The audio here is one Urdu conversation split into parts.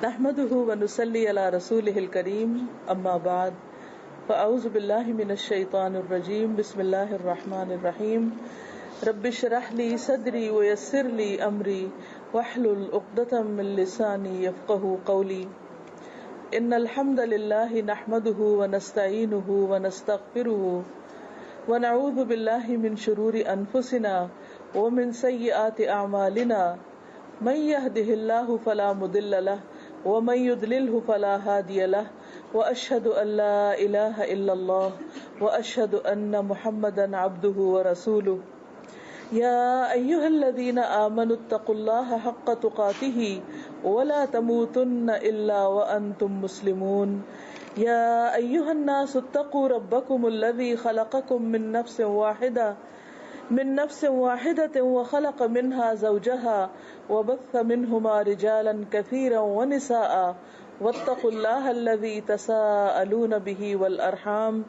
نحمده ونصلي على رسوله الكريم اما بعد فاعوذ بالله من الشيطان الرجيم بسم الله الرحمن الرحيم رب اشرح لي صدري ويسر لي امري واحلل عقدة من لساني يفقهوا قولي ان الحمد لله نحمده ونستعينه ونستغفره ونعوذ بالله من شرور انفسنا ومن سيئات اعمالنا من يهده الله فلا مضل له ومن يضلله فلا هادي له واشهد ان لا اله الا الله واشهد ان محمدا عبده ورسوله يا ايها الذين امنوا اتقوا الله حق تقاته ولا تموتن الا وانتم مسلمون يا ايها الناس اتقوا ربكم الذي خلقكم من نفس واحدة وخلق منها زوجها وبث منهما رجالا كثيرا ونساء واتقوا الله الذي تساءلون به والأرحام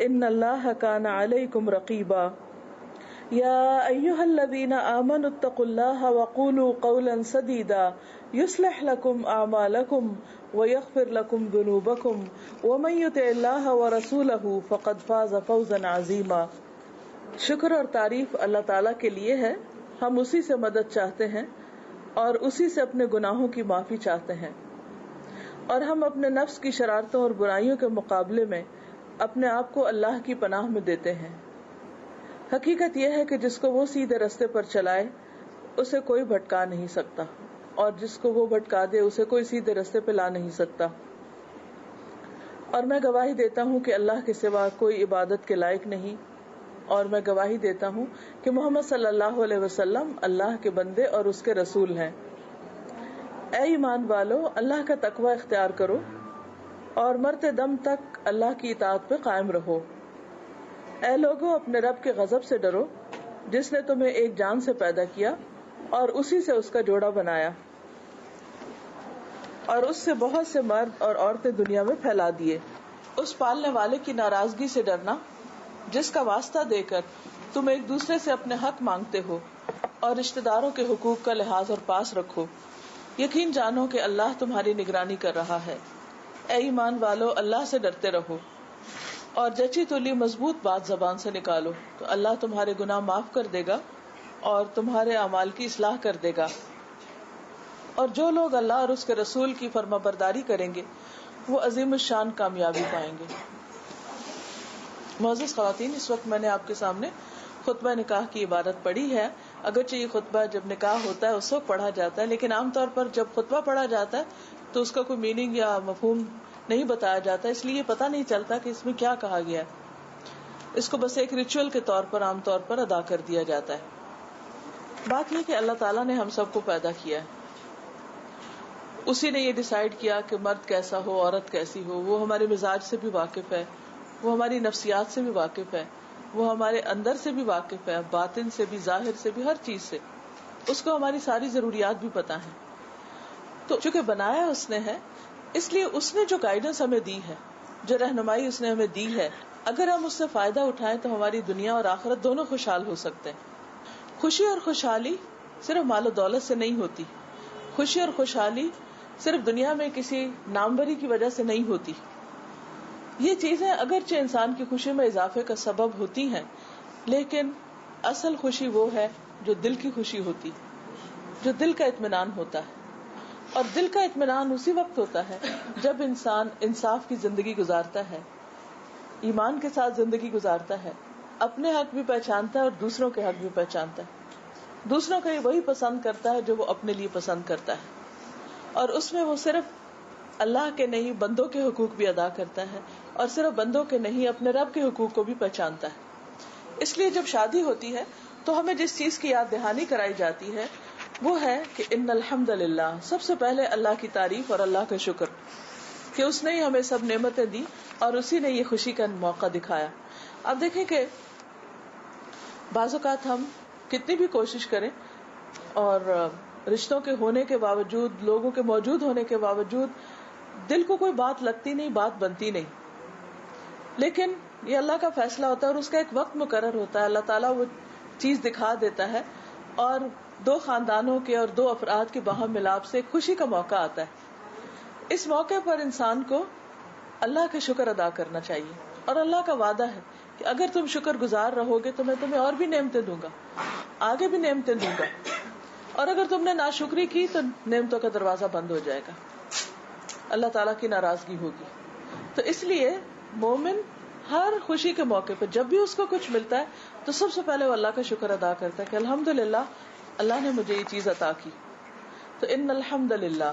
إن الله كان عليكم رقيبا يا أيها الذين آمنوا اتقوا الله وقولوا قولا سديدا يصلح لكم أعمالكم ويغفر لكم ذنوبكم ومن يطع الله ورسوله فقد فاز فوزا عظيما. شکر اور تعریف اللہ تعالیٰ کے لیے ہے. ہم اسی سے مدد چاہتے ہیں اور اسی سے اپنے گناہوں کی معافی چاہتے ہیں، اور ہم اپنے نفس کی شرارتوں اور برائیوں کے مقابلے میں اپنے آپ کو اللہ کی پناہ میں دیتے ہیں. حقیقت یہ ہے کہ جس کو وہ سیدھے راستے پر چلائے اسے کوئی بھٹکا نہیں سکتا، اور جس کو وہ بھٹکا دے اسے کوئی سیدھے راستے پہ لا نہیں سکتا. اور میں گواہی دیتا ہوں کہ اللہ کے سوا کوئی عبادت کے لائق نہیں، اور میں گواہی دیتا ہوں کہ محمد صلی اللہ علیہ وسلم اللہ کے بندے اور اس کے رسول ہیں. اے ایمان والو، اللہ کا تقوی اختیار کرو اور مرتے دم تک اللہ کی اطاعت پہ قائم رہو. اے لوگو، اپنے رب کے غضب سے ڈرو جس نے تمہیں ایک جان سے پیدا کیا اور اسی سے اس کا جوڑا بنایا، اور اس سے بہت سے مرد اور عورتیں دنیا میں پھیلا دیے. اس پالنے والے کی ناراضگی سے ڈرنا جس کا واسطہ دے کر تم ایک دوسرے سے اپنے حق مانگتے ہو، اور رشتہ داروں کے حقوق کا لحاظ اور پاس رکھو. یقین جانو کہ اللہ تمہاری نگرانی کر رہا ہے. اے ایمان والو، اللہ سے ڈرتے رہو اور جچی تلی مضبوط بات زبان سے نکالو تو اللہ تمہارے گناہ معاف کر دے گا اور تمہارے اعمال کی اصلاح کر دے گا. اور جو لوگ اللہ اور اس کے رسول کی فرما برداری کریں گے وہ عظیم الشان کامیابی پائیں گے. معزز خواتین، اس وقت میں نے آپ کے سامنے خطبہ نکاح کی عبارت پڑھی ہے. اگرچہ یہ خطبہ جب نکاح ہوتا ہے اس وقت پڑھا جاتا ہے، لیکن عام طور پر جب خطبہ پڑھا جاتا ہے تو اس کا کوئی میننگ یا مفہوم نہیں بتایا جاتا، اس لیے پتہ نہیں چلتا کہ اس میں کیا کہا گیا ہے. اس کو بس ایک ریچول کے طور پر عام طور پر ادا کر دیا جاتا ہے. بات یہ کہ اللہ تعالیٰ نے ہم سب کو پیدا کیا ہے، اسی نے یہ ڈیسائیڈ کیا کہ مرد کیسا ہو، عورت کیسی ہو. وہ ہمارے مزاج سے بھی واقف ہے، وہ ہماری نفسیات سے بھی واقف ہے، وہ ہمارے اندر سے بھی واقف ہے، باطن سے بھی، ظاہر سے بھی، ہر چیز سے. اس کو ہماری ساری ضروریات بھی پتہ ہیں. تو چونکہ بنایا اس نے ہے، اس لیے اس نے جو گائیڈنس ہمیں دی ہے، جو رہنمائی اس نے ہمیں دی ہے، اگر ہم اس سے فائدہ اٹھائیں تو ہماری دنیا اور آخرت دونوں خوشحال ہو سکتے ہیں. خوشی اور خوشحالی صرف مال و دولت سے نہیں ہوتی. خوشی اور خوشحالی صرف دنیا میں کسی ناموری کی وجہ سے نہیں ہوتی. یہ چیزیں اگرچہ انسان کی خوشی میں اضافے کا سبب ہوتی ہیں، لیکن اصل خوشی وہ ہے جو دل کی خوشی ہوتی، جو دل کا اطمینان ہوتا ہے. اور دل کا اطمینان اسی وقت ہوتا ہے جب انسان انصاف کی زندگی گزارتا ہے، ایمان کے ساتھ زندگی گزارتا ہے، اپنے حق بھی پہچانتا ہے اور دوسروں کے حق بھی پہچانتا ہے. دوسروں کو وہی پسند کرتا ہے جو وہ اپنے لیے پسند کرتا ہے، اور اس میں وہ صرف اللہ کے نہیں بندوں کے حقوق بھی ادا کرتا ہے، اور صرف بندوں کے نہیں اپنے رب کے حقوق کو بھی پہچانتا ہے. اس لیے جب شادی ہوتی ہے تو ہمیں جس چیز کی یاد دہانی کرائی جاتی ہے وہ ہے کہ ان الحمدللہ، سب سے پہلے اللہ کی تعریف اور اللہ کا شکر کہ اس نے ہمیں سب نعمتیں دی اور اسی نے یہ خوشی کا موقع دکھایا. اب دیکھیں کہ بعض اوقات ہم کتنی بھی کوشش کریں اور رشتوں کے ہونے کے باوجود، لوگوں کے موجود ہونے کے باوجود دل کو کوئی بات لگتی نہیں، بات بنتی نہیں. لیکن یہ اللہ کا فیصلہ ہوتا ہے اور اس کا ایک وقت مقرر ہوتا ہے. اللہ تعالیٰ وہ چیز دکھا دیتا ہے اور دو خاندانوں کے اور دو افراد کے باہم ملاپ سے خوشی کا موقع آتا ہے. اس موقع پر انسان کو اللہ کا شکر ادا کرنا چاہیے، اور اللہ کا وعدہ ہے کہ اگر تم شکر گزار رہو گے تو میں تمہیں اور بھی نعمتیں دوں گا، آگے بھی نعمتیں دوں گا، اور اگر تم نے ناشکری کی تو نعمتوں کا دروازہ بند ہو جائے گا، اللہ تعالیٰ کی ناراضگی ہوگی۔ تو اس لیے مومن ہر خوشی کے موقع پہ جب بھی اس کو کچھ ملتا ہے تو سب سے پہلے وہ اللہ کا شکر ادا کرتا ہے کہ الحمدللہ اللہ نے مجھے یہ چیز عطا کی۔ تو ان الحمدللہ،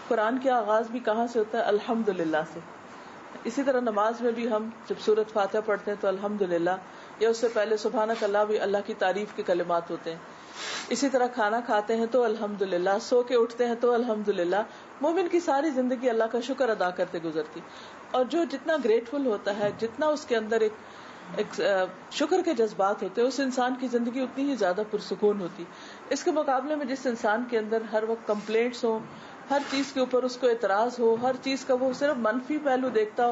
قرآن کا آغاز بھی کہاں سے ہوتا ہے؟ الحمدللہ سے۔ اسی طرح نماز میں بھی ہم جب سورۃ فاتحہ پڑھتے ہیں تو الحمدللہ، یا اس سے پہلے سبحانک اللہ بھی اللہ کی تعریف کے کلمات ہوتے ہیں۔ اسی طرح کھانا کھاتے ہیں تو الحمدللہ، سو کے اٹھتے ہیں تو الحمدللہ۔ مومن کی ساری زندگی اللہ کا شکر ادا کرتے گزرتی، اور جو جتنا گریٹفل ہوتا ہے، جتنا اس کے اندر ایک شکر کے جذبات ہوتے ہیں، اس انسان کی زندگی اتنی ہی زیادہ پرسکون ہوتی۔ اس کے مقابلے میں جس انسان کے اندر ہر وقت کمپلینٹس ہوں، ہر چیز کے اوپر اس کو اعتراض ہو، ہر چیز کا وہ صرف منفی پہلو دیکھتا ہو،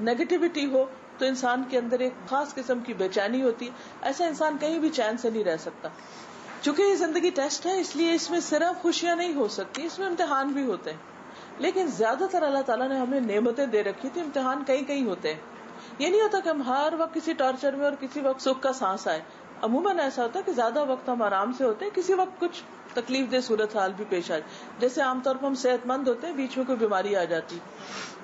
نیگیٹیوٹی ہو، تو انسان کے اندر ایک خاص قسم کی بے چینی ہوتی۔ ایسا انسان کہیں بھی چین سے نہیں رہ سکتا۔ چونکہ یہ زندگی ٹیسٹ ہے، اس لیے اس میں صرف خوشیاں نہیں ہو سکتی، اس میں امتحان بھی ہوتے ہیں، لیکن زیادہ تر اللہ تعالیٰ نے ہمیں نعمتیں دے رکھی تھی، امتحان کہیں کہیں ہوتے ہیں۔ یہ نہیں ہوتا کہ ہم ہر وقت کسی ٹارچر میں اور کسی وقت سکھ کا سانس آئے۔ عموماً ایسا ہوتا ہے کہ زیادہ وقت ہم آرام سے ہوتے ہیں، کسی وقت کچھ تکلیف دہ صورتحال بھی پیش آئے، جیسے عام طور پر ہم صحت مند ہوتے ہیں، بیچ میں کوئی بیماری آ جاتی۔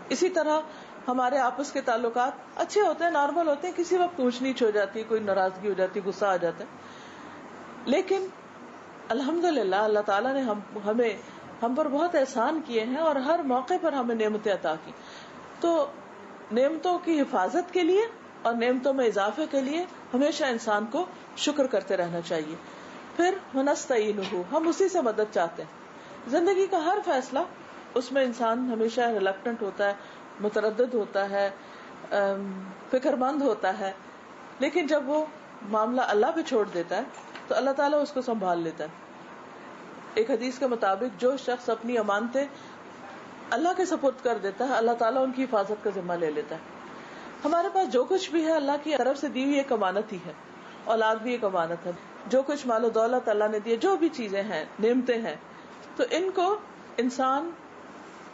اسی طرح ہمارے آپس کے تعلقات اچھے ہوتے ہیں، نارمل ہوتے ہیں، کسی وقت اونچ نیچ ہو جاتی ہے، کوئی ناراضگی ہو جاتی ہے، غصہ آ جاتا ہے۔ لیکن الحمدللہ اللہ تعالیٰ نے ہم پر بہت احسان کیے ہیں، اور ہر موقع پر ہمیں نعمتیں عطا کی۔ تو نعمتوں کی حفاظت کے لیے اور نعمتوں میں اضافے کے لیے ہمیشہ انسان کو شکر کرتے رہنا چاہیے۔ پھر ونستعینہ، ہم اسی سے مدد چاہتے ہیں۔ زندگی کا ہر فیصلہ، اس میں انسان ہمیشہ ریلکٹنٹ ہوتا ہے، متردد ہوتا ہے، فکر مند ہوتا ہے، لیکن جب وہ معاملہ اللہ پہ چھوڑ دیتا ہے تو اللہ تعالیٰ اس کو سنبھال لیتا ہے۔ ایک حدیث کے مطابق جو شخص اپنی امانتیں اللہ کے سپرد کر دیتا ہے، اللہ تعالیٰ ان کی حفاظت کا ذمہ لے لیتا ہے۔ ہمارے پاس جو کچھ بھی ہے اللہ کی طرف سے دی ہوئی ایک امانت ہی ہے، اولاد بھی ایک امانت ہے، جو کچھ مال و دولت اللہ نے دی، جو بھی چیزیں ہیں، نعمتیں ہیں، تو ان کو انسان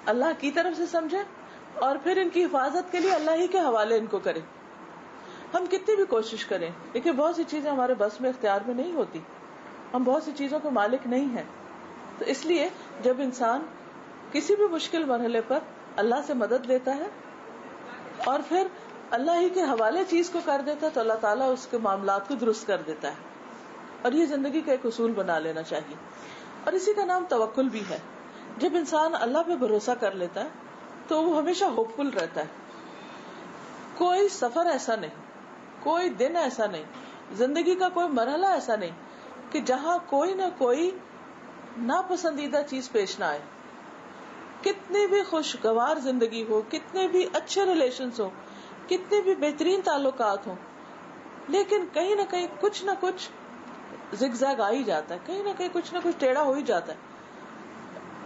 اللہ کی طرف سے سمجھے اور پھر ان کی حفاظت کے لیے اللہ ہی کے حوالے ان کو کرے۔ ہم کتنی بھی کوشش کریں، لیکن بہت سی چیزیں ہمارے بس میں، اختیار میں نہیں ہوتی، ہم بہت سی چیزوں کے مالک نہیں ہیں۔ تو اس لیے جب انسان کسی بھی مشکل مرحلے پر اللہ سے مدد لیتا ہے اور پھر اللہ ہی کے حوالے چیز کو کر دیتا ہے تو اللہ تعالیٰ اس کے معاملات کو درست کر دیتا ہے۔ اور یہ زندگی کا ایک اصول بنا لینا چاہیے، اور اسی کا نام توکل بھی ہے۔ جب انسان اللہ پہ بھروسہ کر لیتا ہے تو وہ ہمیشہ ہوپ فل رہتا ہے۔ کوئی سفر ایسا نہیں، کوئی دن ایسا نہیں، زندگی کا کوئی مرحلہ ایسا نہیں کہ جہاں کوئی نہ کوئی ناپسندیدہ چیز پیش نہ آئے۔ کتنی بھی خوشگوار زندگی ہو، کتنے بھی اچھے ریلیشنز ہو، کتنے بھی بہترین تعلقات ہوں، لیکن کہیں نہ کہیں کچھ نہ کچھ زگ زیگ آ ہی جاتا ہے، کہیں نہ کہیں کچھ نہ کچھ ٹیڑھا ہو ہی جاتا ہے،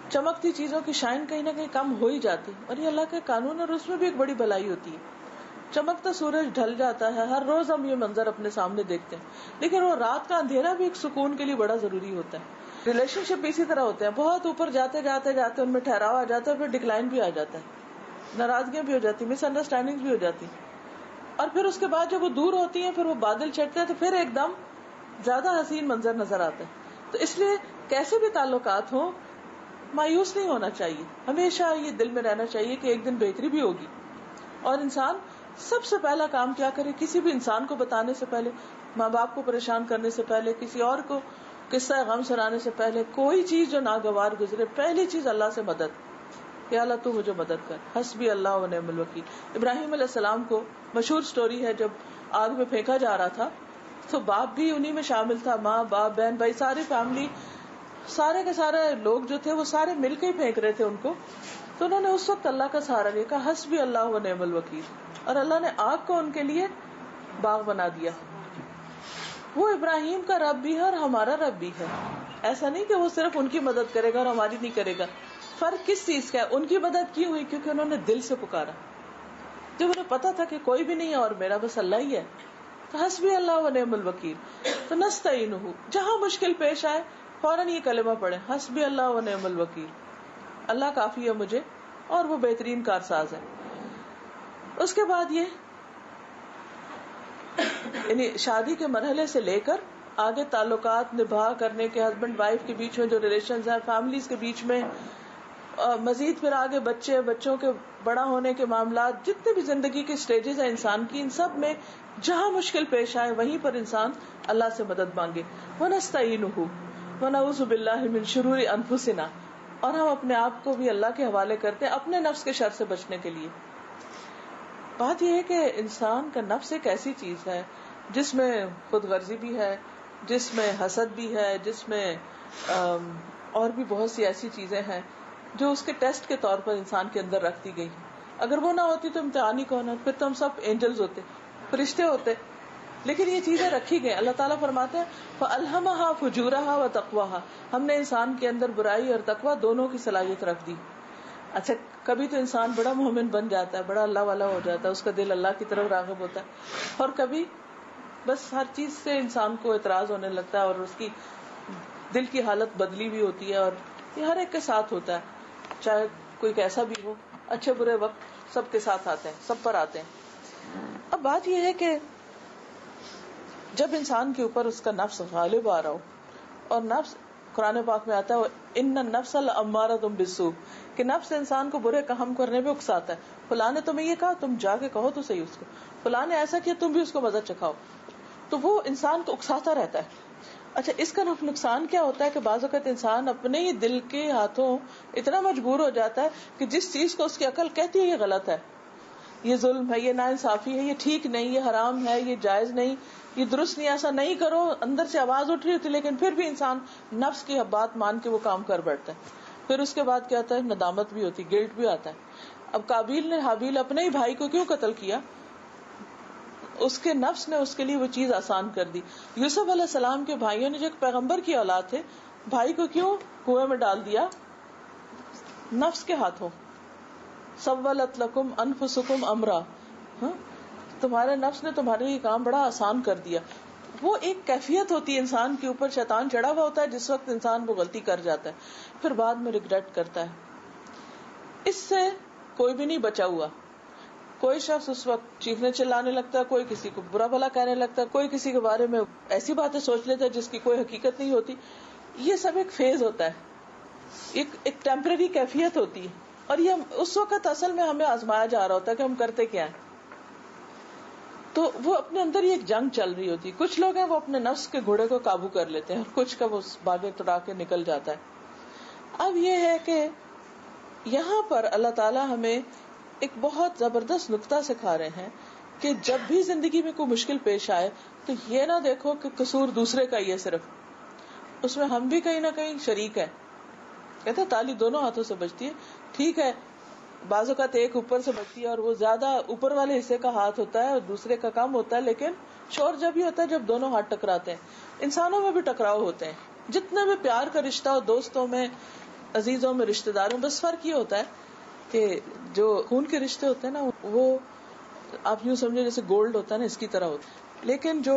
چمکتی چیزوں کی شائن کہیں نہ کہیں کم ہو ہی جاتی، اور یہ اللہ کے قانون، اور اس میں بھی ایک بڑی بھلائی ہوتی ہے۔ چمکتا سورج ڈھل جاتا ہے، ہر روز ہم یہ منظر اپنے سامنے دیکھتے ہیں، لیکن وہ رات کا اندھیرا بھی ایک سکون کے لیے بڑا ضروری ہوتا ہے۔ ریلیشن شپ اسی طرح ہوتے ہیں، بہت اوپر جاتے جاتے جاتے ان میں ٹھہراؤ آ جاتا ہے، پھر ڈکلائن بھی آ جاتا ہے، ناراضگیاں بھی ہو جاتی، مس انڈرسٹینڈنگ بھی ہو جاتی، اور پھر اس کے بعد جب وہ دور ہوتی ہیں، پھر وہ بادل چھٹتے ہیں تو پھر ایک دم زیادہ حسین منظر نظر آتا ہے۔ تو اس لیے کیسے بھی تعلقات ہوں، مایوس نہیں ہونا چاہیے، ہمیشہ یہ دل میں رہنا چاہیے کہ ایک دن بہتری بھی ہوگی۔ اور انسان سب سے پہلا کام کیا کرے؟ کسی بھی انسان کو بتانے سے پہلے، ماں باپ کو پریشان کرنے سے پہلے، کسی اور کو قصہ غم سنانے سے پہلے، کوئی چیز جو ناگوار گزرے، پہلی چیز اللہ سے مدد، کہ اللہ تو مجھے مدد کر، حسبی اللہ و نعم الوکیل۔ ابراہیم علیہ السلام کو مشہور سٹوری ہے، جب آگ میں پھینکا جا رہا تھا تو باپ بھی انہی میں شامل تھا، ماں باپ بہن بھائی ساری فیملی، سارے کے سارے لوگ جو تھے وہ سارے مل کے ہی پھینک رہے تھے ان کو، تو انہوں نے اس وقت اللہ کا سہارا لیا، کہا حسبی اللہ و نعم الوکیل، اور اللہ نے آگ کو ان کے لیے باغ بنا دیا۔ وہ ابراہیم کا رب بھی ہے اور ہمارا رب بھی ہے، ایسا نہیں کہ وہ صرف ان کی مدد کرے گا اور ہماری نہیں کرے گا۔ فرق کس چیز کا ہے؟ ان کی مدد کی ہوئی کیونکہ انہوں نے دل سے پکارا، جب انہیں پتا تھا کہ کوئی بھی نہیں ہے اور میرا بس اللہ ہی ہے، تو حسبی اللہ و نعم الوکیل۔ تو نستعینہ، جہاں مشکل پیش آئے فوراً یہ کلمہ پڑھیں، حسبی اللہ و نعم الوکیل۔ اللہ کافی ہے مجھے اور وہ بہترین کارساز ہے. اس کے بعد یہ یعنی شادی کے مرحلے سے لے کر آگے تعلقات نبھا کرنے کے ہسبینڈ وائف کے بیچ میں جو ریلیشنز ہیں, فیملیز کے بیچ میں, مزید پھر آگے بچوں کے بڑا ہونے کے معاملات, جتنے بھی زندگی کے سٹیجز ہیں انسان کی, ان سب میں جہاں مشکل پیش آئے وہیں پر انسان اللہ سے مدد مانگے. وَنَسْتَعِينُهُ وَنَعُوذُ بِاللَّهِ مِن شُرُورِ أَنفُسِنَا, اور ہم اپنے آپ کو بھی اللہ کے حوالے کرتے ہیں اپنے نفس کے شر سے بچنے کے لیے. بات یہ ہے کہ انسان کا نفس ایک ایسی چیز ہے جس میں خود غرضی بھی ہے, جس میں حسد بھی ہے, جس میں اور بھی بہت سی ایسی چیزیں ہیں جو اس کے ٹیسٹ کے طور پر انسان کے اندر رکھ دی گئی. اگر وہ نہ ہوتی تو امتحان ہی کون ہے, پھر تو ہم سب اینجلز ہوتے, فرشتے ہوتے. لیکن یہ چیزیں رکھی گئی. اللہ تعالیٰ فرماتے ہیں فَأَلْهَمَهَا فُجُورَهَا وَتَقْوَاهَا, ہم نے انسان کے اندر برائی اور تقویٰ دونوں کی صلاحیت رکھ دی. اچھا, کبھی تو انسان بڑا مومن بن جاتا ہے, بڑا اللہ والا ہو جاتا ہے, اس کا دل اللہ کی طرف راغب ہوتا ہے, اور کبھی بس ہر چیز سے انسان کو اعتراض ہونے لگتا ہے اور اس کی دل کی حالت بدلی بھی ہوتی ہے. اور یہ ہر ایک کے ساتھ ہوتا ہے, چاہے کوئی کیسا بھی ہو, اچھے برے وقت سب کے ساتھ آتے ہیں, سب پر آتے ہیں. اب بات یہ ہے کہ جب انسان کے اوپر اس کا نفس غالب آ رہا ہو, اور نفس قرآن پاک میں آتا ہے ان النفس لامارۃ بالسوء, کہ نفس انسان کو برے کام کرنے پہ اکساتا ہے. فلاں نے تمہیں یہ کہا, تم جا کے کہو تو صحیح اس کو, فلاں نے ایسا کیا, تم بھی اس کو مزہ چکھاؤ. تو وہ انسان کو اکساتا رہتا ہے. اچھا, اس کا نقصان کیا ہوتا ہے کہ بعض اوقات انسان اپنے ہی دل کے ہاتھوں اتنا مجبور ہو جاتا ہے کہ جس چیز کو اس کی عقل کہتی ہے یہ غلط ہے, یہ ظلم ہے, یہ ناانصافی ہے, یہ ٹھیک نہیں, یہ حرام ہے, یہ جائز نہیں, یہ درست نہیں, ایسا نہیں کرو, اندر سے آواز اٹھ رہی ہوتی, لیکن پھر بھی انسان نفس کی بات مان کے وہ کام کر بیٹھتا ہے. پھر اس کے بعد کیا ہوتا ہے, ندامت بھی ہوتی, گلٹ بھی آتا ہے. اب قابیل نے حابیل اپنے ہی بھائی کو کیوں قتل کیا؟ اس کے نفس نے اس کے لیے وہ چیز آسان کر دی. یوسف علیہ السلام کے بھائیوں نے جو ایک پیغمبر کی اولاد تھے, بھائی کو کیوں کنویں میں ڈال دیا؟ نفس کے ہاتھوں. سولت لکم انفسکم امرا, تمہارے نفس نے تمہارے یہ کام بڑا آسان کر دیا. وہ ایک کیفیت ہوتی ہے انسان کے اوپر, شیطان چڑھا ہوا ہوتا ہے جس وقت انسان وہ غلطی کر جاتا ہے, پھر بعد میں ریگریٹ کرتا ہے. اس سے کوئی بھی نہیں بچا ہوا. کوئی شخص اس وقت چیخنے چلانے لگتا ہے, کوئی کسی کو برا بھلا کہنے لگتا ہے, کوئی کسی کے بارے میں ایسی باتیں سوچ لیتا ہے جس کی کوئی حقیقت نہیں ہوتی. یہ سب ایک فیز ہوتا ہے, ایک ٹیمپرری کیفیت ہوتی ہے, اور یہ اس وقت اصل میں ہمیں آزمایا جا رہا ہوتا ہے کہ ہم کرتے کیا ہیں. تو وہ اپنے اندر ہی ایک جنگ چل رہی ہوتی ہے. کچھ لوگ ہیں وہ اپنے نفس کے گھوڑے کو قابو کر لیتے ہیں, اور کچھ کا وہ باغے توڑا کے نکل جاتا ہے. اب یہ ہے کہ یہاں پر اللہ تعالیٰ ہمیں ایک بہت زبردست نقطہ سکھا رہے ہیں کہ جب بھی زندگی میں کوئی مشکل پیش آئے تو یہ نہ دیکھو کہ قصور دوسرے کا ہی ہے, صرف اس میں ہم بھی کہیں نہ کہیں شریک ہیں. کہتے ہیں تالی دونوں ہاتھوں سے بجتی ہے. ٹھیک ہے, بعض اوقات ایک اوپر سے بجتی ہے اور وہ زیادہ اوپر والے حصے کا ہاتھ ہوتا ہے اور دوسرے کا کم ہوتا ہے, لیکن شور جب ہی ہوتا ہے جب دونوں ہاتھ ٹکراتے ہیں. انسانوں میں بھی ٹکراؤ ہوتے ہیں, جتنے بھی پیار کا رشتہ ہو, دوستوں میں, عزیزوں میں, رشتہ داروں, بس فرق یہ ہوتا ہے کہ جو خون کے رشتے ہوتے ہیں نا, وہ آپ یوں سمجھے جیسے گولڈ ہوتا ہے نا, اس کی طرح ہوتا ہے. لیکن جو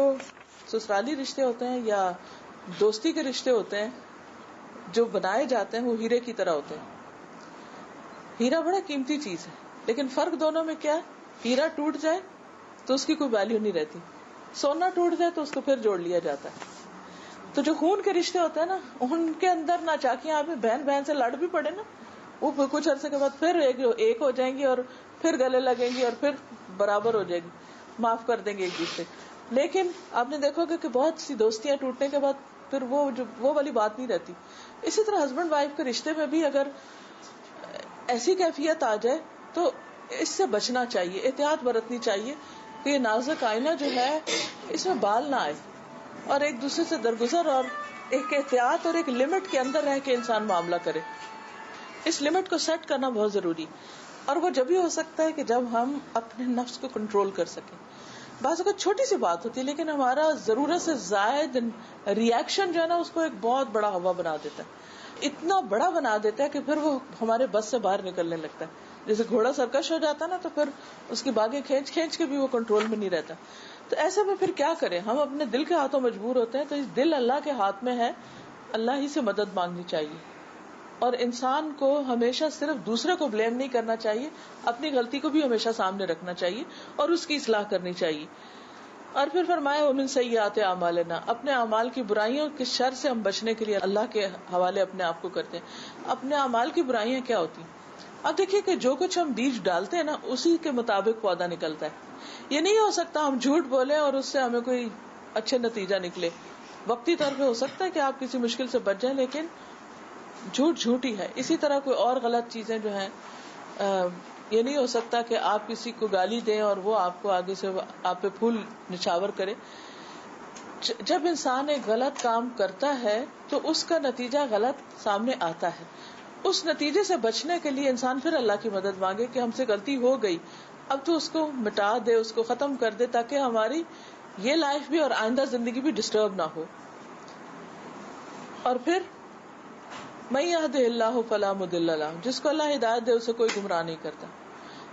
سسرالی رشتے ہوتے ہیں یا دوستی کے رشتے ہوتے ہیں جو بنائے جاتے ہیں, وہ ہیرے کی طرح ہوتے ہیں. ہیرا بڑا قیمتی چیز ہے, لیکن فرق دونوں میں کیا ہے, ہیرا ٹوٹ جائے تو اس کی کوئی ویلیو نہیں رہتی, سونا ٹوٹ جائے تو اس کو پھر جوڑ لیا جاتا ہے. تو جو خون کے رشتے ہوتے ہیں نا, ان کے اندر ناچاکیاں, آپ بہن بہن سے لڑ بھی پڑے نا, وہ کچھ عرصے کے بعد پھر ایک ہو جائیں گی اور پھر گلے لگیں گی اور پھر برابر ہو جائے گی, معاف کر دیں گے ایک دوسرے. لیکن آپ نے دیکھو کہ بہت سی دوستیاں ٹوٹنے کے بعد پھر وہ والی بات نہیں رہتی. اسی طرح ہسبینڈ وائف کے رشتے میں بھی اگر ایسی کیفیت آ جائے تو اس سے بچنا چاہیے, احتیاط برتنی چاہیے کہ یہ نازک آئینہ جو ہے اس میں بال نہ آئے, اور ایک دوسرے سے درگزر اور ایک احتیاط اور ایک لمٹ کے اندر رہ کے انسان معاملہ کرے. اس لمٹ کو سیٹ کرنا بہت ضروری, اور وہ جب ہی ہو سکتا ہے کہ جب ہم اپنے نفس کو کنٹرول کر سکیں. بعض اوقات چھوٹی سی بات ہوتی ہے لیکن ہمارا ضرورت سے زائد ری ایکشن جو ہے نا, اس کو ایک بہت بڑا ہوا بنا دیتا ہے, اتنا بڑا بنا دیتا ہے کہ پھر وہ ہمارے بس سے باہر نکلنے لگتا ہے. جیسے گھوڑا سرکش ہو جاتا ہے نا, تو پھر اس کی باگیں کھینچ کھینچ کے بھی وہ کنٹرول میں نہیں رہتا. تو ایسے میں پھر کیا کریں, ہم اپنے دل کے ہاتھوں مجبور ہوتے ہیں. تو اس دل اللہ کے ہاتھ میں ہے, اللہ ہی سے مدد مانگنی چاہیے. اور انسان کو ہمیشہ صرف دوسرے کو بلیم نہیں کرنا چاہیے، اپنی غلطی کو بھی ہمیشہ سامنے رکھنا چاہیے اور اس کی اصلاح کرنی چاہیے. اور پھر فرمایا ومن سیئات اعمالنا، اپنے اعمال کی برائیوں کے شر سے ہم بچنے کے لیے اللہ کے حوالے اپنے آپ کو کرتے ہیں. اپنے اعمال کی برائیاں کیا ہوتی ہیں؟ اب دیکھیے کہ جو کچھ ہم بیج ڈالتے ہیں نا، اسی کے مطابق پودا نکلتا ہے. یہ نہیں ہو سکتا ہم جھوٹ بولیں اور اس سے ہمیں کوئی اچھا نتیجہ نکلے. وقتی طور پہ ہو سکتا ہے کہ آپ کسی مشکل سے بچ جائیں، لیکن جھوٹ جھوٹ ہی ہے. اسی طرح کوئی اور غلط چیزیں جو ہیں، یہ نہیں ہو سکتا کہ آپ کسی کو گالی دیں اور وہ آپ کو آگے سے آپ پہ پھول نچھاور کرے. جب انسان ایک غلط کام کرتا ہے تو اس کا نتیجہ غلط سامنے آتا ہے. اس نتیجے سے بچنے کے لیے انسان پھر اللہ کی مدد مانگے کہ ہم سے غلطی ہو گئی، اب تو اس کو مٹا دے، اس کو ختم کر دے، تاکہ ہماری یہ لائف بھی اور آئندہ زندگی بھی ڈسٹرب نہ ہو. اور پھر من یہدہ اللہ فلا مضل لہ، جس کو اللہ ہدایت دے اسے کوئی گمراہ نہیں کرتا،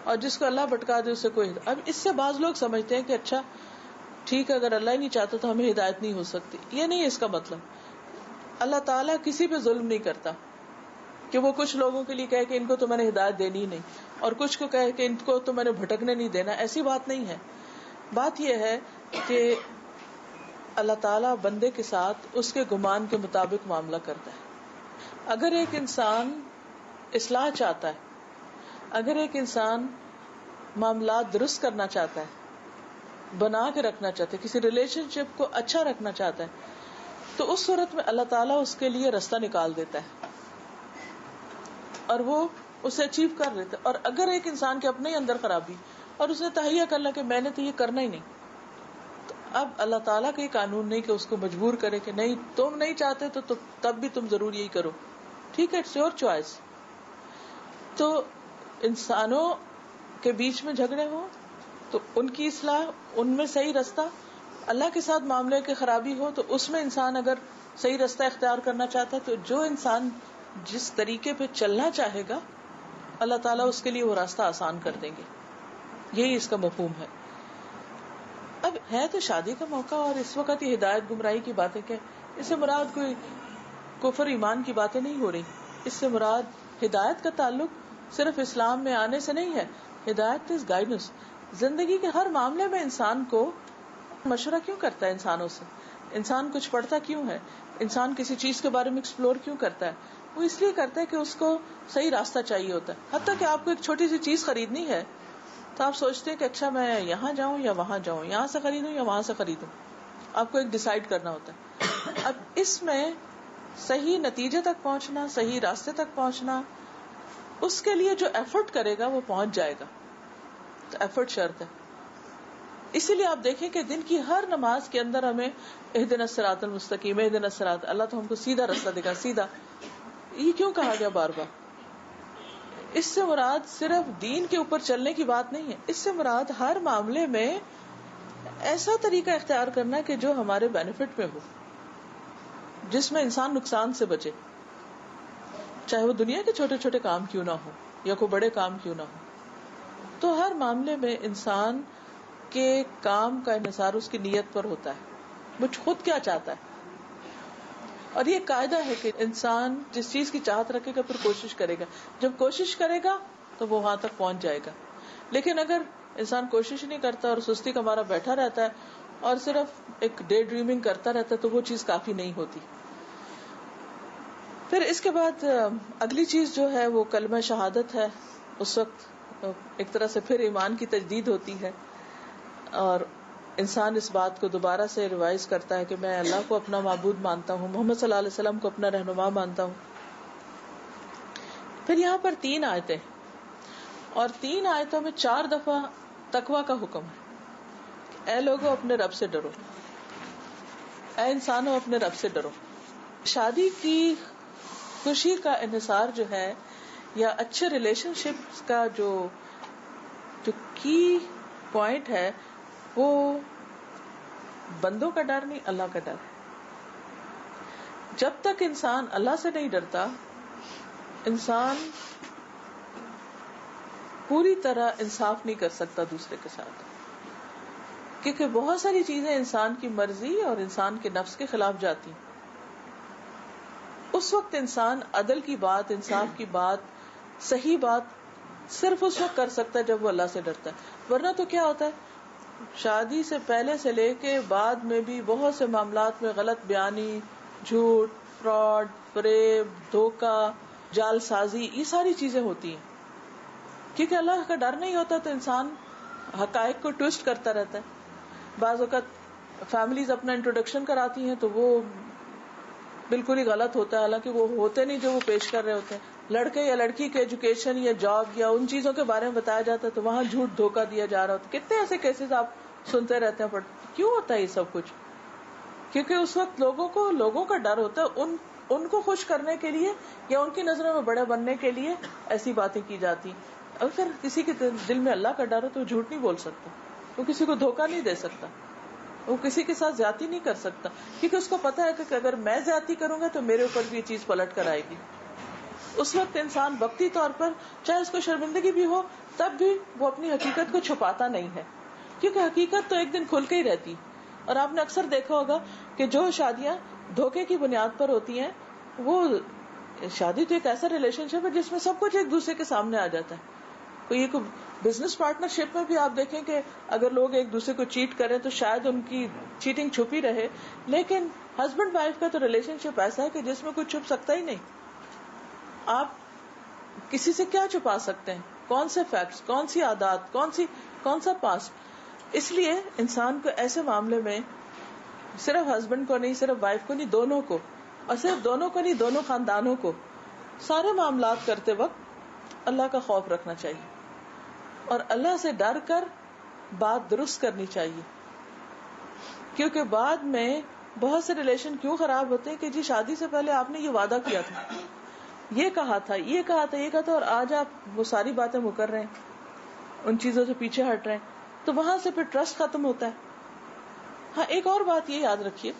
اور جس کو اللہ بھٹکا دے اسے کوئی. اب اس سے بعض لوگ سمجھتے ہیں کہ اچھا ٹھیک ہے، اگر اللہ ہی نہیں چاہتا تو ہمیں ہدایت نہیں ہو سکتی. یہ نہیں ہے اس کا مطلب. اللہ تعالیٰ کسی پہ ظلم نہیں کرتا کہ وہ کچھ لوگوں کے لیے کہے کہ ان کو تو میں نے ہدایت دینی ہی نہیں، اور کچھ کو کہے کہ ان کو تو میں نے بھٹکنے نہیں دینا. ایسی بات نہیں ہے. بات یہ ہے کہ اللہ تعالیٰ بندے کے ساتھ اس کے گمان کے مطابق معاملہ کرتا ہے. اگر ایک انسان اصلاح چاہتا ہے، اگر ایک انسان معاملات درست کرنا چاہتا ہے، بنا کے رکھنا چاہتا ہے، کسی ریلیشن شپ کو اچھا رکھنا چاہتا ہے، تو اس صورت میں اللہ تعالیٰ اس کے لیے رستہ نکال دیتا ہے اور وہ اسے اچیو کر لیتا ہے. اور اگر ایک انسان کے اپنے ہی اندر خرابی اور اس نے تہیہ کر لیا کہ میں نے تو یہ کرنا ہی نہیں، تو اب اللہ تعالیٰ کا یہ قانون نہیں کہ اس کو مجبور کرے کہ نہیں تم نہیں چاہتے تو تب بھی تم ضرور یہی کرو. ٹھیک ہے، اٹس یور چوائس. تو انسانوں کے بیچ میں جھگڑے ہوں تو ان کی اصلاح، ان میں صحیح رستہ، اللہ کے ساتھ معاملے کی خرابی ہو تو اس میں انسان اگر صحیح رستہ اختیار کرنا چاہتا ہے تو جو انسان جس طریقے پہ چلنا چاہے گا اللہ تعالیٰ اس کے لیے وہ راستہ آسان کر دیں گے. یہی اس کا مفہوم ہے. اب ہے تو شادی کا موقع اور اس وقت یہ ہدایت گمراہی کی باتیں کہ اس سے مراد کوئی کفر ایمان کی باتیں نہیں ہو رہی. اس سے مراد ہدایت کا تعلق صرف اسلام میں آنے سے نہیں ہے. ہدایت از گائیڈنس. زندگی کے ہر معاملے میں انسان کو مشورہ کیوں کرتا ہے؟ انسانوں سے انسان کچھ پڑھتا کیوں ہے؟ انسان کسی چیز کے بارے میں ایکسپلور کیوں کرتا ہے؟ وہ اس لیے کرتا ہے کہ اس کو صحیح راستہ چاہیے ہوتا ہے. حتیٰ کہ آپ کو ایک چھوٹی سی چیز خریدنی ہے تو آپ سوچتے ہیں کہ اچھا میں یہاں جاؤں یا وہاں جاؤں، یہاں سے خریدوں یا وہاں سے خریدوں. آپ کو ایک ڈیسائیڈ کرنا ہوتا ہے. اب اس میں صحیح نتیجے تک پہنچنا، صحیح راستے تک پہنچنا، اس کے لیے جو ایفرٹ کرے گا وہ پہنچ جائے گا. تو ایفرٹ شرط ہے. اسی لیے آپ دیکھیں کہ دن کی ہر نماز کے اندر ہمیں اہدنا الصراط المستقیم، اہدنا الصراط، اللہ تو ہم کو سیدھا راستہ دکھا، سیدھا. یہ کیوں کہا گیا بار بار؟ اس سے مراد صرف دین کے اوپر چلنے کی بات نہیں ہے. اس سے مراد ہر معاملے میں ایسا طریقہ اختیار کرنا کہ جو ہمارے بینیفٹ میں ہو، جس میں انسان نقصان سے بچے، چاہے وہ دنیا کے چھوٹے چھوٹے کام کیوں نہ ہو یا کوئی بڑے کام کیوں نہ ہو. تو ہر معاملے میں انسان کے کام کا انحصار اس کی نیت پر ہوتا ہے، وہ خود کیا چاہتا ہے. اور یہ قاعدہ ہے کہ انسان جس چیز کی چاہت رکھے گا پھر کوشش کرے گا. جب کوشش کرے گا تو وہ وہاں تک پہنچ جائے گا. لیکن اگر انسان کوشش نہیں کرتا اور سستی کا مارا بیٹھا رہتا ہے اور صرف ایک ڈے ڈریمنگ کرتا رہتا ہے تو وہ چیز کافی نہیں ہوتی. پھر اس کے بعد اگلی چیز جو ہے وہ کلمہ شہادت ہے. اس وقت ایک طرح سے پھر ایمان کی تجدید ہوتی ہے اور انسان اس بات کو دوبارہ سے ریوائز کرتا ہے کہ میں اللہ کو اپنا معبود مانتا ہوں، محمد صلی اللہ علیہ وسلم کو اپنا رہنما مانتا ہوں. پھر یہاں پر 3 آیتیں اور 3 آیتوں میں 4 دفعہ تقوی کا حکم ہے. اے لوگوں اپنے رب سے ڈرو، اے انسانوں اپنے رب سے ڈرو. شادی کی خوشی کا انحصار جو ہے یا اچھے ریلیشن شپ کا جو کی پوائنٹ ہے وہ بندوں کا ڈر نہیں، اللہ کا ڈر ہے. جب تک انسان اللہ سے نہیں ڈرتا انسان پوری طرح انصاف نہیں کر سکتا دوسرے کے ساتھ، کیونکہ بہت ساری چیزیں انسان کی مرضی اور انسان کے نفس کے خلاف جاتی ہیں. اس وقت انسان عدل کی بات، انصاف کی بات، صحیح بات صرف اس وقت کر سکتا ہے جب وہ اللہ سے ڈرتا ہے. ورنہ تو کیا ہوتا ہے، شادی سے پہلے سے لے کے بعد میں بھی بہت سے معاملات میں غلط بیانی، جھوٹ، فراڈ، فریب، دھوکہ، جال سازی، یہ ساری چیزیں ہوتی ہیں. کیونکہ اللہ کا ڈر نہیں ہوتا تو انسان حقائق کو ٹویسٹ کرتا رہتا ہے. بعض اوقات فیملیز اپنا انٹروڈکشن کراتی ہیں تو وہ بالکل ہی غلط ہوتا ہے، حالانکہ وہ ہوتے نہیں جو وہ پیش کر رہے ہوتے ہیں. لڑکے یا لڑکی کے ایجوکیشن یا جاب یا ان چیزوں کے بارے میں بتایا جاتا ہے تو وہاں جھوٹ دھوکہ دیا جا رہا ہوتا ہے. کتنے ایسے کیسز آپ سنتے رہتے ہیں. کیوں ہوتا ہے یہ سب کچھ؟ کیونکہ اس وقت لوگوں کا ڈر ہوتا ہے، ان کو خوش کرنے کے لیے یا ان کی نظروں میں بڑے بننے کے لیے ایسی باتیں کی جاتی. اگر کسی کے دل میں اللہ کا ڈر ہو تو وہ جھوٹ نہیں بول سکتا، وہ کسی کو دھوکہ نہیں دے سکتا، وہ کسی کے ساتھ زیادتی نہیں کر سکتا، کیونکہ اس کو پتا ہے کہ اگر میں زیادتی کروں گا تو میرے اوپر بھی یہ چیز پلٹ کر آئے گی. اس وقت انسان وقتی طور پر چاہے اس کو شرمندگی بھی ہو تب بھی وہ اپنی حقیقت کو چھپاتا نہیں ہے، کیونکہ حقیقت تو ایک دن کھل کے ہی رہتی. اور آپ نے اکثر دیکھا ہوگا کہ جو شادیاں دھوکے کی بنیاد پر ہوتی ہیں، وہ شادی تو ایک ایسا ریلیشن شپ ہے جس میں سب کچھ ایک دوسرے کے سامنے آ جاتا ہے. کوئی بزنس پارٹنرشپ میں بھی آپ دیکھیں کہ اگر لوگ ایک دوسرے کو چیٹ کریں تو شاید ان کی چیٹنگ چھپی رہے، لیکن ہسبینڈ وائف کا تو ریلیشن شپ ایسا ہے کہ جس میں کچھ چھپ سکتا ہی نہیں. آپ کسی سے کیا چھپا سکتے ہیں؟ کون سے فیکٹس، کون سی عادات، کون سا پاس. اس لیے انسان کو ایسے معاملے میں صرف ہسبینڈ کو نہیں، صرف وائف کو نہیں، دونوں کو، اور صرف دونوں کو نہیں، دونوں خاندانوں کو سارے معاملات کرتے وقت اللہ کا خوف رکھنا چاہیے اور اللہ سے ڈر کر بات درست کرنی چاہیے. کیونکہ بعد میں بہت سے ریلیشن کیوں خراب ہوتے ہیں کہ جی شادی سے پہلے آپ نے یہ وعدہ کیا تھا، یہ کہا تھا، اور آج آپ وہ ساری باتیں مکر رہے ہیں، ان چیزوں سے پیچھے ہٹ رہے ہیں، تو وہاں سے پھر ٹرسٹ ختم ہوتا ہے. ہاں ایک اور بات یہ یاد رکھیے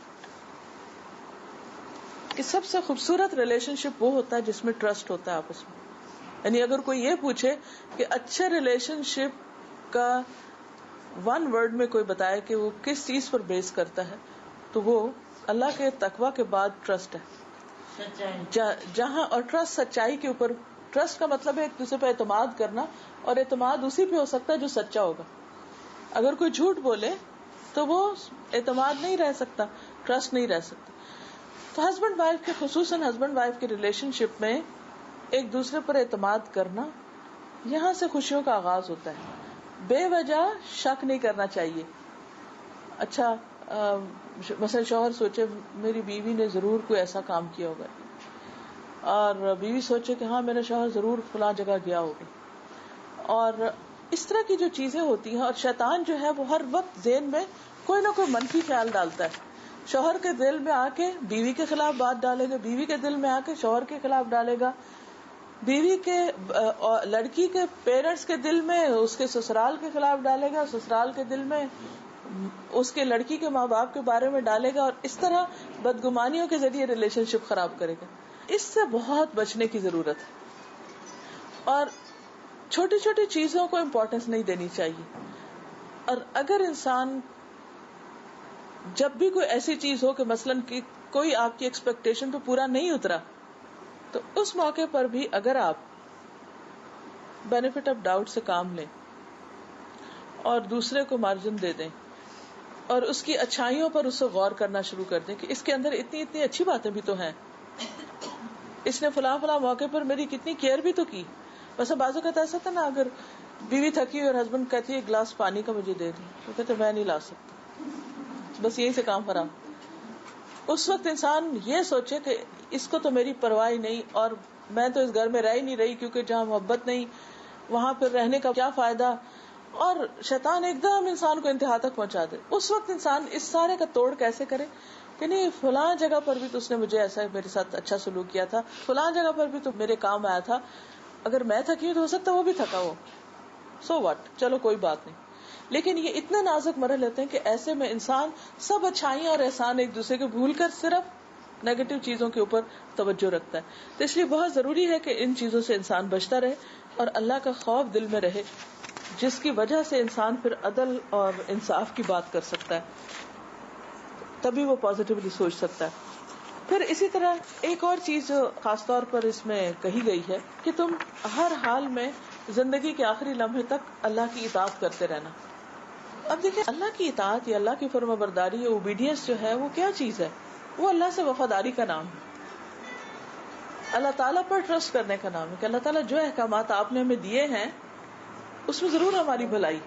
کہ سب سے خوبصورت ریلیشن شپ وہ ہوتا ہے جس میں ٹرسٹ ہوتا ہے آپس میں. یعنی اگر کوئی یہ پوچھے کہ اچھے ریلیشن شپ کا ون ورڈ میں کوئی بتائے کہ وہ کس چیز پر بیس کرتا ہے تو وہ اللہ کے تقوی کے بعد ٹرسٹ ہے. جہاں اور ٹرسٹ سچائی کے اوپر، ٹرسٹ کا مطلب ہے ایک دوسرے پہ اعتماد کرنا، اور اعتماد اسی پہ ہو سکتا ہے جو سچا ہوگا. اگر کوئی جھوٹ بولے تو وہ اعتماد نہیں رہ سکتا، ٹرسٹ نہیں رہ سکتا. تو ہسبینڈ وائف کے، خصوصاً ہسبینڈ وائف کے ریلیشن شپ میں ایک دوسرے پر اعتماد کرنا، یہاں سے خوشیوں کا آغاز ہوتا ہے. بے وجہ شک نہیں کرنا چاہیے. اچھا مثلا شوہر سوچے میری بیوی نے ضرور کوئی ایسا کام کیا ہوگا، اور بیوی سوچے کہ ہاں میرا شوہر ضرور فلاں جگہ گیا ہوگا، اور اس طرح کی جو چیزیں ہوتی ہیں. اور شیطان جو ہے وہ ہر وقت ذہن میں کوئی نہ کوئی منفی خیال ڈالتا ہے. شوہر کے دل میں آ کے بیوی کے خلاف بات ڈالے گا، بیوی کے دل میں آ کے شوہر کے خلاف ڈالے گا، بیوی کے لڑکی کے پیرنٹس کے دل میں اس کے سسرال کے خلاف ڈالے گا، سسرال کے دل میں اس کے لڑکی کے ماں باپ کے بارے میں ڈالے گا، اور اس طرح بدگمانیوں کے ذریعے ریلیشن شپ خراب کرے گا. اس سے بہت بچنے کی ضرورت ہے، اور چھوٹی چھوٹی چیزوں کو امپورٹنس نہیں دینی چاہیے. اور اگر انسان جب بھی کوئی ایسی چیز ہو کہ مثلاً کوئی آپ کی ایکسپیکٹیشن پہ پورا نہیں اترا، تو اس موقع پر بھی اگر آپ بینیفٹ آف ڈاؤٹ سے کام لیں اور دوسرے کو مارجن دے دیں اور اس کی اچھائیوں پر اس سے غور کرنا شروع کر دیں کہ اس کے اندر اتنی اچھی باتیں بھی تو ہیں، اس نے فلاں موقع پر میری کتنی کیئر بھی تو کی. ویسے بعض اوقات ایسا تھا نا، اگر بیوی تھکی ہوئی اور ہسبینڈ کہتی ہے ایک گلاس پانی کا مجھے دے دیں، تو کہتے میں نہیں لا سکتا، بس یہی سے کام خراب. اس وقت انسان یہ سوچے کہ اس کو تو میری پرواہ نہیں، اور میں تو اس گھر میں رہ ہی نہیں رہی، کیونکہ جہاں محبت نہیں وہاں پھر رہنے کا کیا فائدہ. اور شیطان ایک دم انسان کو انتہا تک پہنچا دے. اس وقت انسان اس سارے کا توڑ کیسے کرے کہ نہیں فلاں جگہ پر بھی تو اس نے مجھے ایسا میرے ساتھ اچھا سلوک کیا تھا، فلاں جگہ پر بھی تو میرے کام آیا تھا، اگر میں تھکی ہوں تو ہو سکتا وہ بھی تھکا ہو، سو واٹ، چلو کوئی بات نہیں. لیکن یہ اتنے نازک مرحلے ہوتے ہیں کہ ایسے میں انسان سب اچھائیاں اور احسان ایک دوسرے کو بھول کر صرف نیگیٹو چیزوں کے اوپر توجہ رکھتا ہے. تو اس لیے بہت ضروری ہے کہ ان چیزوں سے انسان بچتا رہے اور اللہ کا خوف دل میں رہے، جس کی وجہ سے انسان پھر عدل اور انصاف کی بات کر سکتا ہے، تبھی وہ پازیٹیولی سوچ سکتا ہے. پھر اسی طرح ایک اور چیز جو خاص طور پر اس میں کہی گئی ہے کہ تم ہر حال میں زندگی کے آخری لمحے تک اللہ کی اطاعت کرتے رہنا. اب دیکھیں اللہ کی اطاعت یا اللہ کی فرما برداری یا اوبیڈینس جو ہے وہ کیا چیز ہے؟ وہ اللہ سے وفاداری کا نام ہے, اللہ تعالیٰ پر ٹرسٹ کرنے کا نام ہے کہ اللہ تعالیٰ جو احکامات آپ نے ہمیں دیے ہیں اس میں ضرور ہماری بھلائی.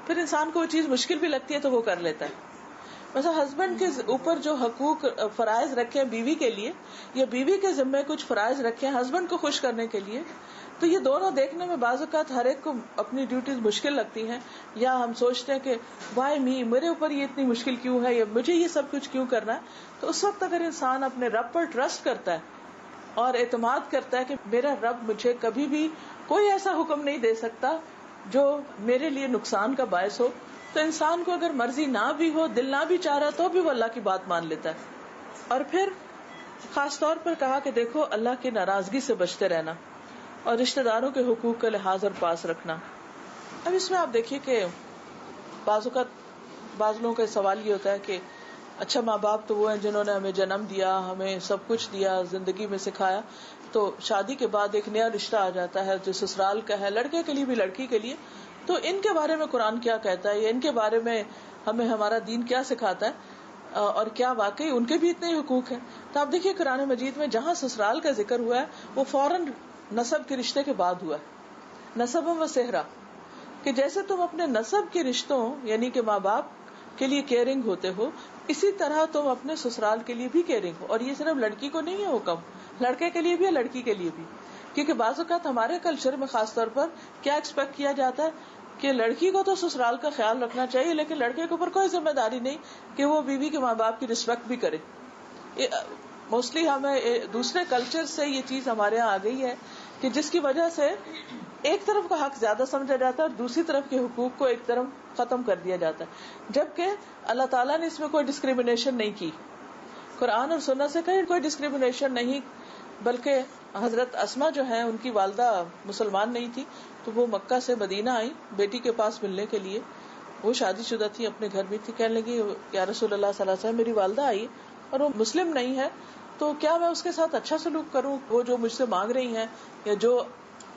پھر انسان کو وہ چیز مشکل بھی لگتی ہے تو وہ کر لیتا ہے. مثلا ہسبینڈ کے اوپر جو حقوق فرائض رکھے ہیں بیوی کے لیے, یا بیوی کے ذمے کچھ فرائض رکھے ہیں ہسبینڈ کو خوش کرنے کے لیے, تو یہ دونوں دیکھنے میں بعض اوقات ہر ایک کو اپنی ڈیوٹیز مشکل لگتی ہیں, یا ہم سوچتے ہیں کہ وائی می, میرے اوپر یہ اتنی مشکل کیوں ہے, یا مجھے یہ سب کچھ کیوں کرنا ہے. تو اس وقت اگر انسان اپنے رب پر ٹرسٹ کرتا ہے اور اعتماد کرتا ہے کہ میرا رب مجھے کبھی بھی کوئی ایسا حکم نہیں دے سکتا جو میرے لیے نقصان کا باعث ہو, تو انسان کو اگر مرضی نہ بھی ہو, دل نہ بھی چاہ رہا, تو بھی وہ اللہ کی بات مان لیتا ہے. اور پھر خاص طور پر کہا کہ دیکھو اللہ کی ناراضگی سے بچتے رہنا اور رشتہ داروں کے حقوق کا لحاظ اور پاس رکھنا. اب اس میں آپ دیکھیے کہ بعض اوقات بعض لوگوں کا سوال یہ ہوتا ہے کہ اچھا ماں باپ تو وہ ہیں جنہوں نے ہمیں جنم دیا, ہمیں سب کچھ دیا, زندگی میں سکھایا, تو شادی کے بعد ایک نیا رشتہ آ جاتا ہے جو سسرال کا ہے, لڑکے کے لیے بھی لڑکی کے لیے, تو ان کے بارے میں قرآن کیا کہتا ہے, یا ان کے بارے میں ہمیں ہمارا دین کیا سکھاتا ہے, اور کیا واقعی ان کے بھی اتنے حقوق ہیں. تو آپ دیکھیے قرآن مجید میں جہاں سسرال کا ذکر ہوا ہے وہ فوراً نسب کے رشتے کے بعد ہوا ہے, نسب و صہرا, کہ جیسے تم اپنے نسب کے رشتوں یعنی کہ ماں باپ کے لیے کیئرنگ ہوتے ہو, اسی طرح تم اپنے سسرال کے لیے بھی کیئرنگ ہو. اور یہ صرف لڑکی کو نہیں ہے حکم, لڑکے کے لیے بھی ہے, لڑکی کے لیے بھی. کیونکہ بعض اوقات ہمارے کلچر میں خاص طور پر کیا ایکسپیکٹ کیا جاتا ہے کہ لڑکی کو تو سسرال کا خیال رکھنا چاہیے, لیکن لڑکے کے اوپر کوئی ذمہ داری نہیں کہ وہ بیوی کے ماں باپ کی رسپیکٹ بھی کرے. موسٹلی ہمیں دوسرے کلچر سے یہ چیز ہمارے یہاں آ گئی ہے کہ جس کی وجہ سے ایک طرف کا حق زیادہ سمجھا جاتا ہے اور دوسری طرف کے حقوق کو ایک طرف ختم کر دیا جاتا ہے, جبکہ اللہ تعالیٰ نے اس میں کوئی ڈسکریمنیشن نہیں کی. قرآن اور سنت سے کہیں کوئی ڈسکریمنیشن نہیں, بلکہ حضرت اسما جو ہیں ان کی والدہ مسلمان نہیں تھی, تو وہ مکہ سے مدینہ آئی بیٹی کے پاس ملنے کے لیے. وہ شادی شدہ تھی, اپنے گھر میں تھی, کہنے لگی یا رسول اللہ صلی اللہ علیہ وسلم میری والدہ آئی اور وہ مسلم نہیں ہے, تو کیا میں اس کے ساتھ اچھا سلوک کروں, وہ جو مجھ سے مانگ رہی ہیں یا جو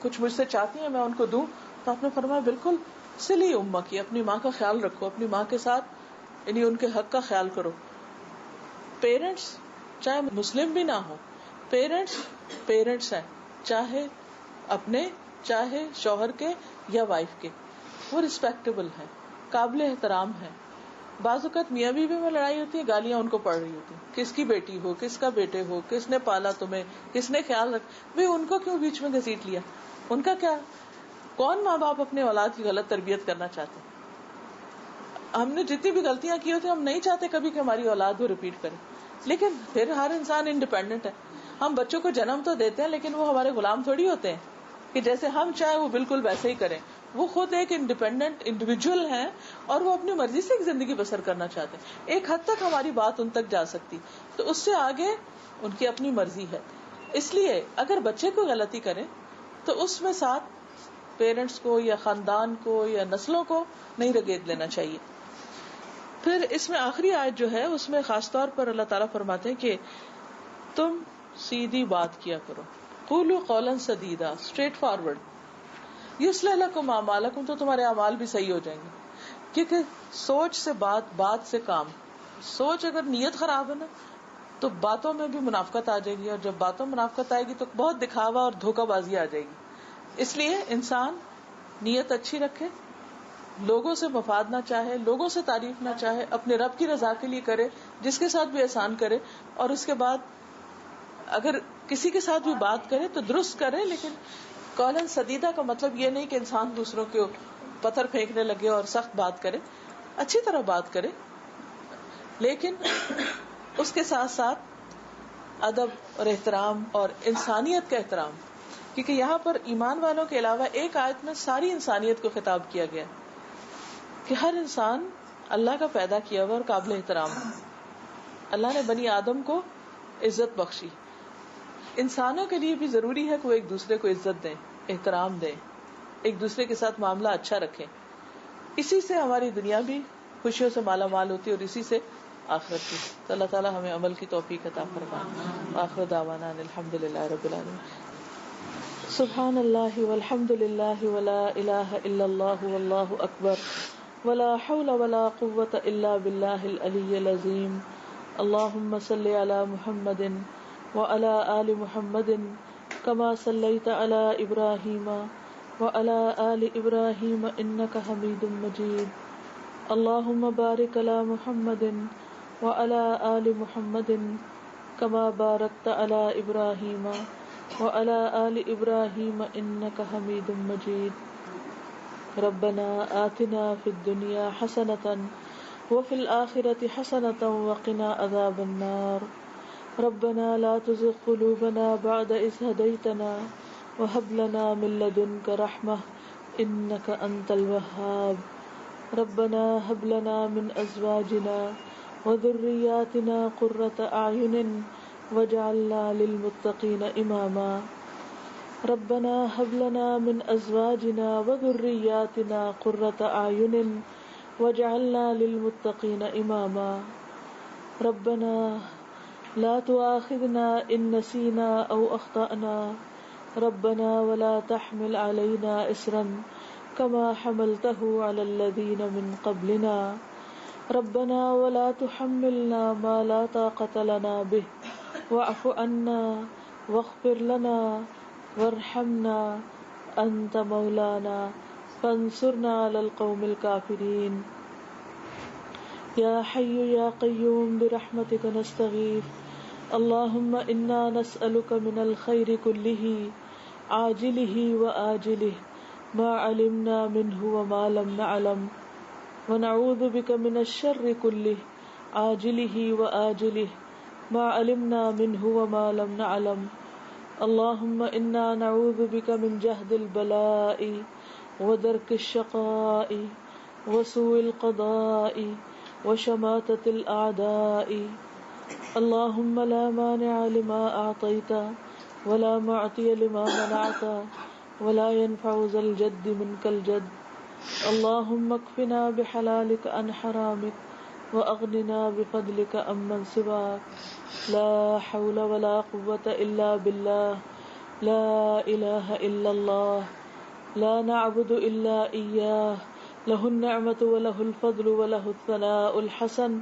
کچھ مجھ سے چاہتی ہیں میں ان کو دوں؟ تو آپ نے فرمایا بالکل سلی امہ کی, اپنی ماں کا خیال رکھو, اپنی ماں کے ساتھ یعنی ان کے حق کا خیال کرو. پیرنٹس چاہے مسلم بھی نہ ہو, پیرنٹس ہیں, چاہے اپنے چاہے شوہر کے یا وائف کے, وہ ریسپیکٹیبل ہیں, قابل احترام ہیں. بعض اوقات میاں بیوی میں لڑائی ہوتی ہے, گالیاں ان کو پڑ رہی ہوتی, کس کی بیٹی ہو, کس کا بیٹے ہو, کس نے پالا تمہیں, کس نے خیال رکھ, بھائی ان کو کیوں بیچ میں گھسیٹ لیا, ان کا کیا؟ کون ماں باپ اپنے اولاد کی غلط تربیت کرنا چاہتے ہیں؟ ہم نے جتنی بھی غلطیاں کی ہوتی ہیں ہم نہیں چاہتے کبھی کہ ہماری اولاد وہ ریپیٹ کرے, لیکن پھر ہر انسان انڈیپینڈنٹ ہے. ہم بچوں کو جنم تو دیتے ہیں لیکن وہ ہمارے غلام تھوڑی ہوتے ہیں کہ جیسے ہم چاہیں وہ بالکل ویسے ہی کریں. وہ خود ایک انڈیپینڈنٹ انڈیویجول ہیں اور وہ اپنی مرضی سے ایک زندگی بسر کرنا چاہتے ہیں. ایک حد تک ہماری بات ان تک جا سکتی, تو اس سے آگے ان کی اپنی مرضی ہے. اس لیے اگر بچے کو غلطی کریں تو اس میں ساتھ پیرنٹس کو یا خاندان کو یا نسلوں کو نہیں رگیت لینا چاہیے. پھر اس میں آخری آیت جو ہے اس میں خاص طور پر اللہ تعالیٰ فرماتے ہیں کہ تم سیدھی بات کیا کرو, قولوا قولا سدیدا, اسٹریٹ فارورڈ, یصلح لکم اعمالکم, تو تمہارے اعمال بھی صحیح ہو جائیں گے. کیونکہ سوچ سے بات سے کام, سوچ اگر نیت خراب ہے نا تو باتوں میں بھی منافقت آ جائے گی, اور جب باتوں میں منافقت آئے گی تو بہت دکھاوا اور دھوکہ بازی آ جائے گی. اس لیے انسان نیت اچھی رکھے, لوگوں سے مفاد نہ چاہے, لوگوں سے تعریف نہ چاہے, اپنے رب کی رضا کے لیے کرے, جس کے ساتھ بھی احسان کرے, اور اس کے بعد اگر کسی کے ساتھ بھی بات کرے تو درست کرے. لیکن قولاً سدیدہ کا مطلب یہ نہیں کہ انسان دوسروں کے پتھر پھینکنے لگے اور سخت بات کرے, اچھی طرح بات کرے, لیکن اس کے ساتھ ساتھ ادب اور احترام اور انسانیت کا احترام. کیونکہ یہاں پر ایمان والوں کے علاوہ ایک آیت میں ساری انسانیت کو خطاب کیا گیا کہ ہر انسان اللہ کا پیدا کیا ہوا اور قابل احترام ہے. اللہ نے بنی آدم کو عزت بخشی. انسانوں کے لیے بھی ضروری ہے کہ وہ ایک دوسرے کو عزت دیں, احترام دیں, ایک دوسرے کے ساتھ معاملہ اچھا رکھیں. اسی سے ہماری دنیا بھی خوشیوں سے مالا مال ہوتی ہے اور اسی سے آخرت کی. تو اللہ تعالیٰ ہمیں عمل کی توفیق عطا فرمائے. آخر دعوانا الحمدللہ رب العالمین. سبحان اللہ والحمد للہ ولا الہ الا اللہ واللہ اکبر ولا حول ولا قوة الا باللہ العلی العظیم. اللہم صل علی محمد وعلی آل محمد کما صلیت علی ابراہیم وعلی آل ابراہیم انک حمید مجید. اللہم بارک علی محمد وعلی آل محمد کما بارکت علی ابراہیم وعلی آل ابراہیم انک حمید مجید. ربنا آتنا فی الدنیا حسنۃ وفی الآخرۃ حسنۃ وقنا عذاب النار. ربنا لا تزغ قلوبنا بعد إذ هديتنا وهب لنا من لدنك رحمة إنك أنت الوهاب. ربنا هب لنا من أزواجنا وذرياتنا قرة أعين واجعلنا للمتقين إماما. ربنا هب لنا من أزواجنا وذرياتنا قرة أعين واجعلنا للمتقين إماما. ربنا لا تؤاخذنا إن نسينا أو أخطأنا. ربنا ولا تحمل علينا إصرا كما حملته على الذين من قبلنا. ربنا ولا تحملنا ما لا طاقة لنا به واعف عنا واغفر لنا وارحمنا أنت مولانا فانصرنا على القوم الكافرين. يا حي يا قيوم برحمتك نستغيث. اللهم إنا نسألك من الخير كله عاجله وآجله ما علمنا منه وما لم نعلم ونعوذ بك من الشر كله عاجله وآجله ما علمنا منه وما لم نعلم. اللهم إنا نعوذ بك من جهد البلاء ودرك الشقاء وسوء القضاء وشماتة الأعداء. اللهم لا مانع لما أعطيت ولا معطي لما منعت ولا ينفع ذا الجد منك الجد. اللهم اكفنا بحلالك عن حرامك وأغننا بفضلك عمن سواك. لا حول ولا قوة إلا بالله. لا إله إلا الله. لا نعبد إلا إياه. له النعمة وله الفضل وله الثناء الحسن.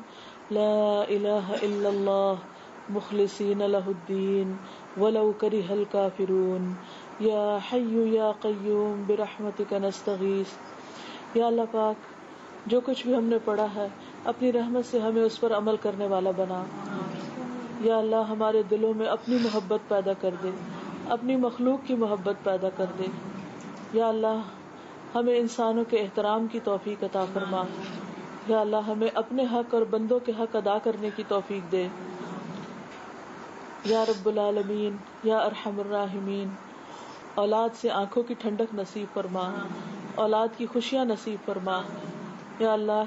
لا إله إلا الله مخلصين له الدين ولو كره الكافرون. يا حي يا قيوم برحمتك نستغيث. یا اللہ پاک جو کچھ بھی ہم نے پڑھا ہے اپنی رحمت سے ہمیں اس پر عمل کرنے والا بنا. یا اللہ ہمارے دلوں میں اپنی محبت پیدا کر دے, اپنی مخلوق کی محبت پیدا کر دے. یا اللہ ہمیں انسانوں کے احترام کی توفیق عطا فرما. یا اللہ ہمیں اپنے حق اور بندوں کے حق ادا کرنے کی توفیق دے. یا رب العالمین یا ارحم الراحمین اولاد سے آنکھوں کی ٹھنڈک نصیب فرما, اولاد کی خوشیاں نصیب فرما. یا اللہ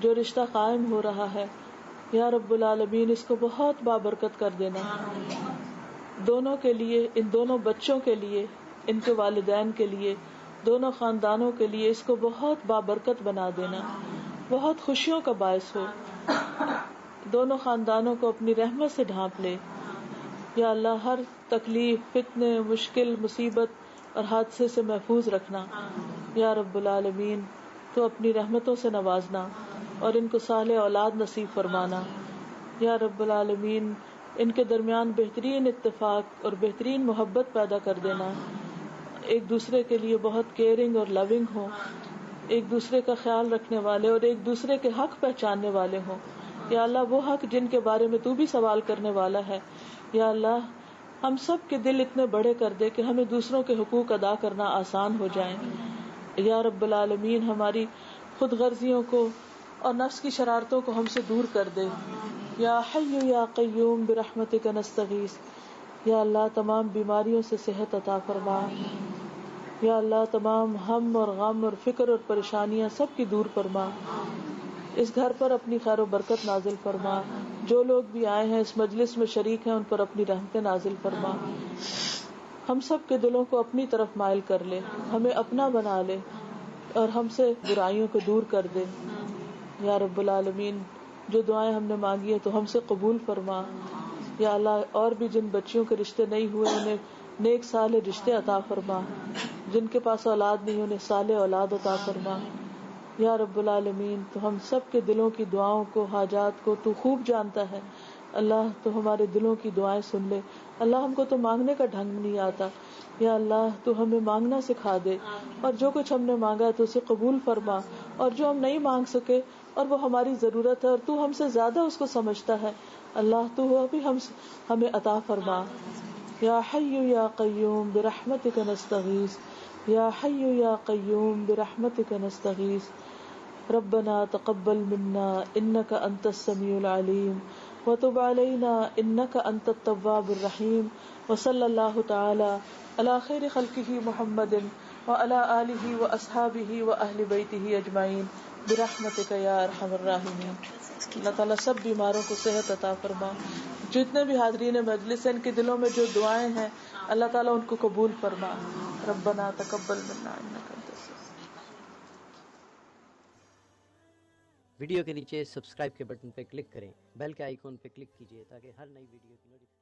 جو رشتہ قائم ہو رہا ہے یا رب العالمین اس کو بہت بابرکت کر دینا. دونوں کے لیے, ان دونوں بچوں کے لیے, ان کے والدین کے لیے, دونوں خاندانوں کے لیے اس کو بہت بابرکت بنا دینا, بہت خوشیوں کا باعث ہو. دونوں خاندانوں کو اپنی رحمت سے ڈھانپ لے. یا اللہ ہر تکلیف, فتنے, مشکل, مصیبت اور حادثے سے محفوظ رکھنا. یا رب العالمین تو اپنی رحمتوں سے نوازنا اور ان کو صالح اولاد نصیب فرمانا. یا رب العالمین ان کے درمیان بہترین اتفاق اور بہترین محبت پیدا کر دینا. ایک دوسرے کے لیے بہت کیئرنگ اور لونگ ہوں, ایک دوسرے کا خیال رکھنے والے اور ایک دوسرے کے حق پہچاننے والے ہوں. یا اللہ وہ حق جن کے بارے میں تو بھی سوال کرنے والا ہے. یا اللہ ہم سب کے دل اتنے بڑے کر دے کہ ہمیں دوسروں کے حقوق ادا کرنا آسان ہو جائیں. یا رب العالمین ہماری خود غرضیوں کو اور نفس کی شرارتوں کو ہم سے دور کر دے. یا حی یا قیوم برحمتک نستغیث. یا اللہ تمام بیماریوں سے صحت عطا فرما. یا اللہ تمام ہم اور غم اور فکر اور پریشانیاں سب کی دور فرما. اس گھر پر اپنی خیر و برکت نازل فرما. جو لوگ بھی آئے ہیں اس مجلس میں شریک ہیں ان پر اپنی رحمتیں نازل فرما. ہم سب کے دلوں کو اپنی طرف مائل کر لے, ہمیں اپنا بنا لے اور ہم سے برائیوں کو دور کر دے. یا رب العالمین جو دعائیں ہم نے مانگی ہیں تو ہم سے قبول فرما. یا اللہ اور بھی جن بچیوں کے رشتے نہیں ہوئے انہیں نیک صالح رشتے عطا فرما. جن کے پاس اولاد نہیں انہیں صالح اولاد عطا فرما. یا رب العالمین تو ہم سب کے دلوں کی دعاؤں کو حاجات کو تو خوب جانتا ہے. اللہ تو ہمارے دلوں کی دعائیں سن لے. اللہ ہم کو تو مانگنے کا ڈھنگ نہیں آتا. یا اللہ تو ہمیں مانگنا سکھا دے اور جو کچھ ہم نے مانگا تو اسے قبول فرما. اور جو ہم نہیں مانگ سکے اور وہ ہماری ضرورت ہے اور تو ہم سے زیادہ اس کو سمجھتا ہے اللہ تو وہ بھی ہمیں عطا فرما. یا حی یا قیوم برحمتک نستغیث. یا حی یا قیوم برحمتک نستغیث. ربنا تقبل منا انك انت السميع العليم وتب علينا انك انت التواب الرحيم. وصلى الله تعالى على خير خلقه محمد وعلى آله واصحابه واهل بيته اجمعين برحمتك يا ارحم الراحمين. اللہ تعالیٰ سب بیماروں کو صحت عطا فرما. جتنے بھی حاضرین مجلس ہیں ان کے دلوں میں جو دعائیں ہیں اللہ تعالیٰ ان کو قبول فرما. ربنا تقبل منا انك انت ویڈیو کے نیچے سبسکرائب کے بٹن پہ کلک کریں، بیل کے آئیکن پہ کلک کیجیے تاکہ ہر نئی ویڈیو کی نوٹیفیکیشن